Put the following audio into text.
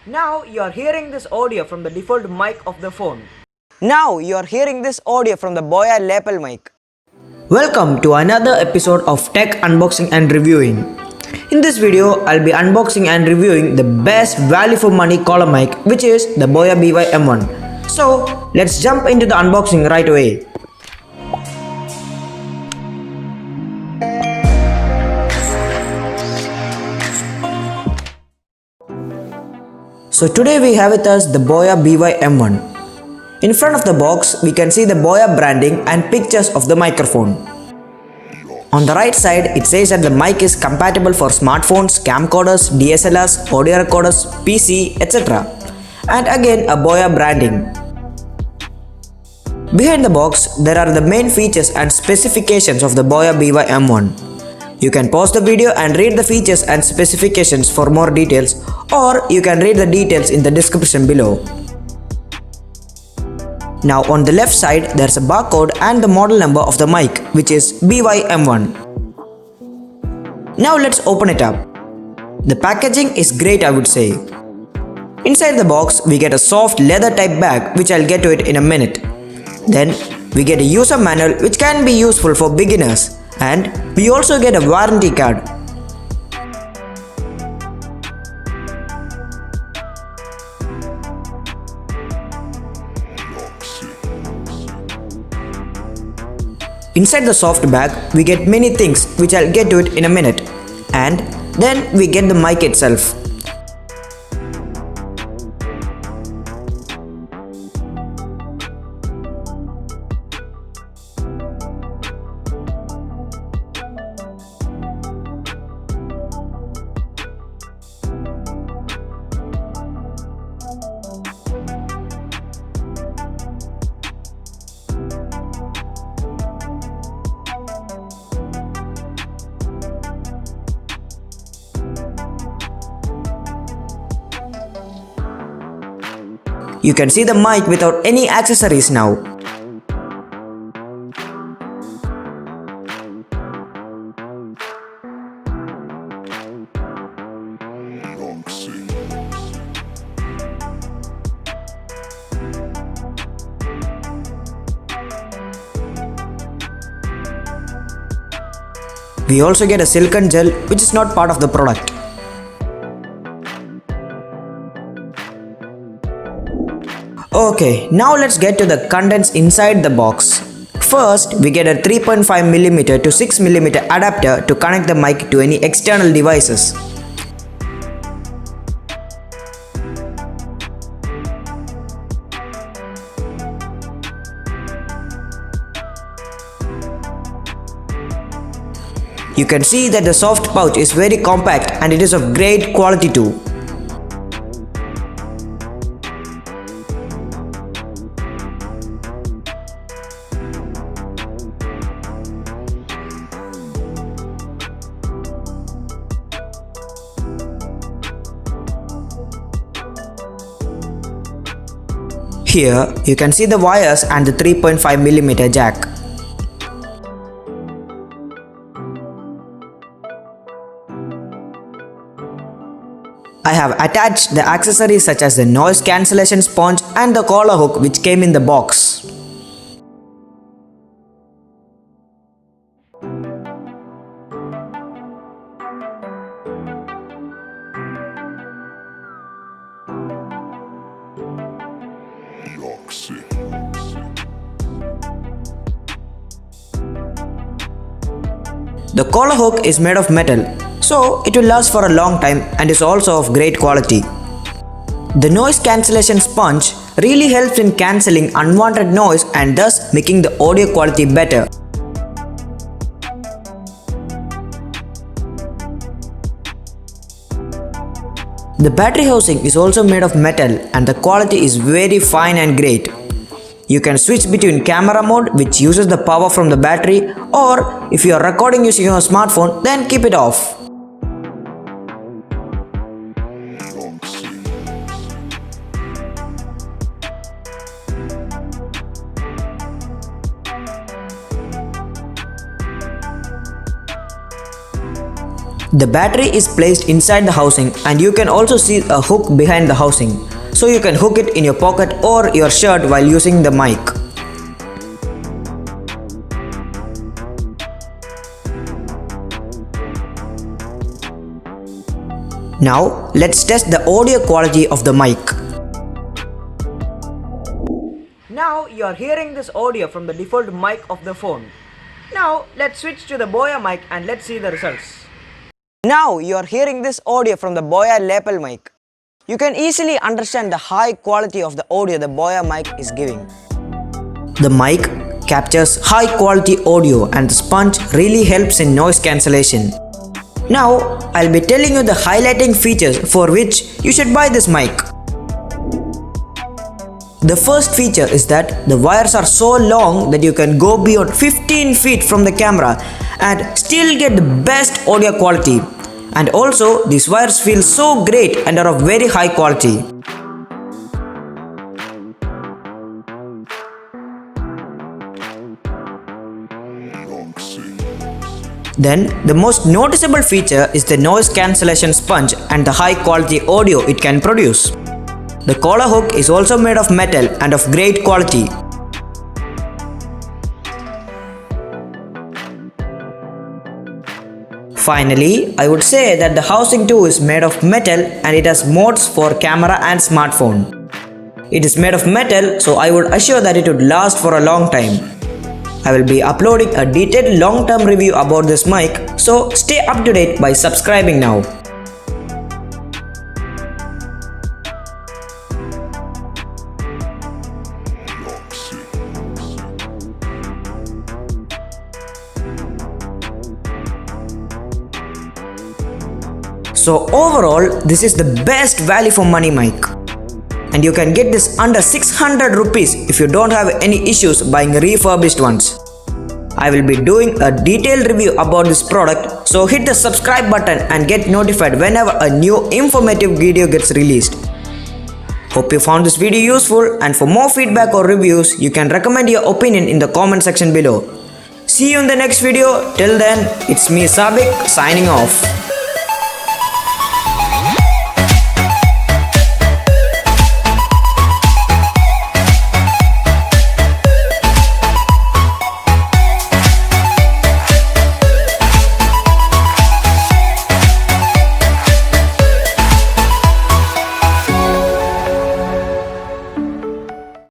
Now you are hearing this audio from the default mic of the phone. Now you are hearing this audio from the Boya lapel mic. Welcome to another episode of Tech Unboxing and Reviewing. In this video, I'll be unboxing and reviewing the best value for money collar mic, which is the Boya BY-M1. So let's jump into the unboxing right away. So today we have with us the Boya By-M1. In front of the box, we can see the Boya branding and pictures of the microphone. On the right side, it says that the mic is compatible for smartphones, camcorders, DSLRs, audio recorders, PC, etc. And again a Boya branding. Behind the box, there are the main features and specifications of the Boya By-M1. You can pause the video and read the features and specifications for more details, or you can read the details in the description below. Now on the left side, there's a barcode and the model number of the mic, which is BY-M1. Now let's open it up. The packaging is great, I would say. Inside the box, we get a soft leather type bag, which I'll get to it in a minute. Then we get a user manual, which can be useful for beginners. And we also get a warranty card. Inside the soft bag, we get many things which I'll get to it in a minute. And then we get the mic itself. You can see the mic without any accessories now. We also get a silicone gel, which is not part of the product. Okay, now let's get to the contents inside the box. First, we get a 3.5mm to 6mm adapter to connect the mic to any external devices. You can see that the soft pouch is very compact and it is of great quality too. Here, you can see the wires and the 3.5mm jack. I have attached the accessories such as the noise cancellation sponge and the collar hook which came in the box. The collar hook is made of metal, so it will last for a long time and is also of great quality. The noise cancellation sponge really helps in cancelling unwanted noise and thus making the audio quality better. The battery housing is also made of metal and the quality is very fine and great. You can switch between camera mode, which uses the power from the battery, or if you are recording using your smartphone, then keep it off. The battery is placed inside the housing and you can also see a hook behind the housing. So you can hook it in your pocket or your shirt while using the mic. Now let's test the audio quality of the mic. Now you are hearing this audio from the default mic of the phone. Now let's switch to the Boya mic and let's see the results. Now you are hearing this audio from the Boya lapel mic. You can easily understand the high quality of the audio the Boya mic is giving. The mic captures high quality audio and the sponge really helps in noise cancellation. Now I'll be telling you the highlighting features for which you should buy this mic. The first feature is that the wires are so long that you can go beyond 15 feet from the camera and still get the best audio quality. And also these wires feel so great and are of very high quality. Then the most noticeable feature is the noise cancellation sponge and the high quality audio it can produce. The collar hook is also made of metal and of great quality. Finally, I would say that the housing too is made of metal and it has modes for camera and smartphone. It is made of metal, so I would assure that it would last for a long time. I will be uploading a detailed long-term review about this mic, so stay up to date by subscribing now. So overall, this is the best value for money mic. And you can get this under 600 rupees if you don't have any issues buying refurbished ones. I will be doing a detailed review about this product, so hit the subscribe button and get notified whenever a new informative video gets released. Hope you found this video useful, and for more feedback or reviews, you can recommend your opinion in the comment section below. See you in the next video. Till then, it's me Sabik signing off.